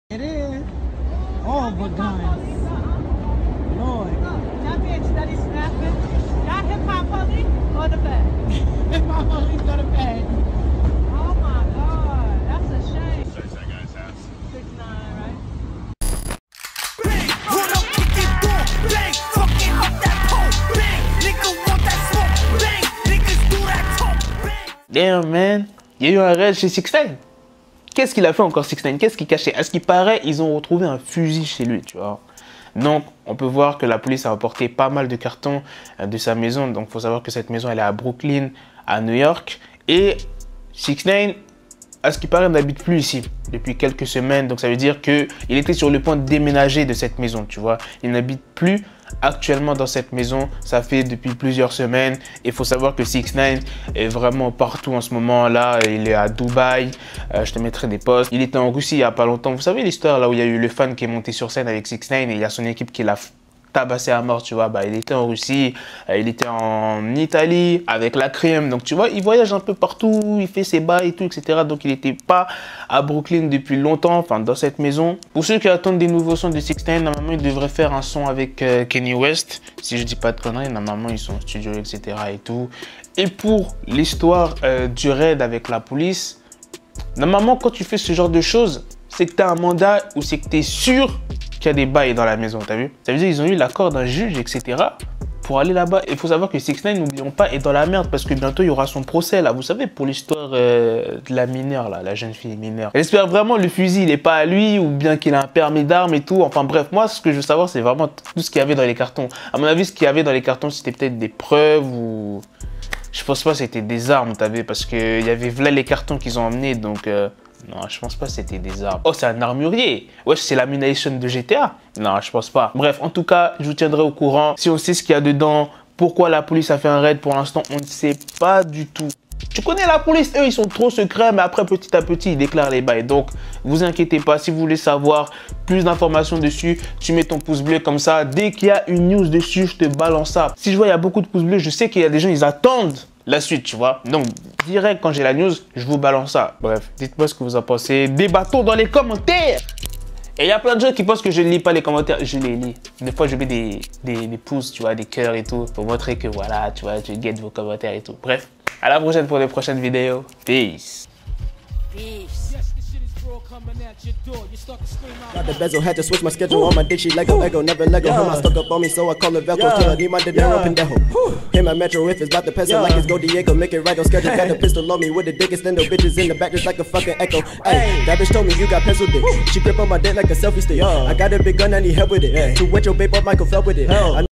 It is. Oh, but guns. Lord. Y'all being study snapping. Y'all hip-hop police or the bag? Hip-hop police got a bag. Oh my God, that's a shame. Search that guy's house. 6'9", right? Bang, hold up, kick it door, bang, fucking up that pole, bang, nigga want that smoke, bang, niggas do that talk, bang. Damn man, il y a eu un raid chez 6ix9ine. Qu'est-ce qu'il a fait encore 6ix9ine? Qu'est-ce qu'il cachait? À ce qui paraît, ils ont retrouvé un fusil chez lui, tu vois. Donc, on peut voir que la police a apporté pas mal de cartons de sa maison. Donc, il faut savoir que cette maison, elle est à Brooklyn, à New York. Et 6ix9ine, à ce qui paraît, n'habite plus ici depuis quelques semaines. Donc, ça veut dire qu'il était sur le point de déménager de cette maison, tu vois. Il n'habite plus actuellement dans cette maison. Ça fait depuis plusieurs semaines. Il faut savoir que 6ix9ine est vraiment partout en ce moment. Là, il est à Dubaï. Je te mettrai des posts. Il était en Russie il n'y a pas longtemps. Vous savez l'histoire là où il y a eu le fan qui est monté sur scène avec 6ix9ine et il y a son équipe qui l'a tabassé à mort, tu vois. Bah, il était en Russie, il était en Italie avec la crème. Donc, tu vois, il voyage un peu partout, il fait ses bails et tout, etc. Donc, il n'était pas à Brooklyn depuis longtemps, enfin, dans cette maison. Pour ceux qui attendent des nouveaux sons de 6ix9ine, normalement, il devrait faire un son avec Kanye West. Si je dis pas de conneries, normalement, ils sont en studio, etc. et tout. Et pour l'histoire du raid avec la police, normalement, quand tu fais ce genre de choses, c'est que tu as un mandat ou c'est que tu es sûr qu'il y a des bails dans la maison, t'as vu? Ça veut dire qu'ils ont eu l'accord d'un juge, etc. pour aller là-bas. Il faut savoir que 6ix9ine, n'oublions pas, est dans la merde parce que bientôt, il y aura son procès, là. Vous savez, pour l'histoire de la mineure, là, la jeune fille mineure. J'espère vraiment le fusil, il n'est pas à lui ou bien qu'il a un permis d'armes et tout. Enfin bref, moi, ce que je veux savoir, c'est vraiment tout ce qu'il y avait dans les cartons. À mon avis, ce qu'il y avait dans les cartons, c'était peut-être des preuves ou... Je pense pas que c'était des armes, t'as vu? Parce qu'il y avait là les cartons qu'ils ont emmenés, donc... Non, je pense pas que c'était des armes. Oh, c'est un armurier. Ouais, c'est l'ammunition de GTA. Non, je pense pas. Bref, en tout cas, je vous tiendrai au courant. Si on sait ce qu'il y a dedans, pourquoi la police a fait un raid, pour l'instant, on ne sait pas du tout. Tu connais la police, eux, ils sont trop secrets, mais après, petit à petit, ils déclarent les bails. Donc, vous inquiétez pas, si vous voulez savoir plus d'informations dessus, tu mets ton pouce bleu comme ça. Dès qu'il y a une news dessus, je te balance ça. Si je vois, il y a beaucoup de pouces bleus, je sais qu'il y a des gens, ils attendent la suite, tu vois. Donc, direct, quand j'ai la news, je vous balance ça. Bref, dites-moi ce que vous en pensez. Débattons dans les commentaires. Et il y a plein de gens qui pensent que je ne lis pas les commentaires. Je les lis. Des fois, je mets des pouces, tu vois, des cœurs et tout, pour montrer que voilà, tu vois, je guette vos commentaires et tout. Bref, à la prochaine pour les prochaines vidéos. Peace. Got the bezel, had to switch my schedule on my dick, she Lego, never Lego. Him, I stuck up on me, so I call it Velcro. Till I need my dinero pendejo. Hit my metro if it's about to peso, like it's Go Diego, make it right on schedule. Got the pistol on me with the dick, extendo bitches in the back just like a fucking echo. Hey, that bitch told me you got pencil dick. She grip on my dick like a selfie stick. I got a big gun, I need help with it. To wet your babe up, Michael fell with it.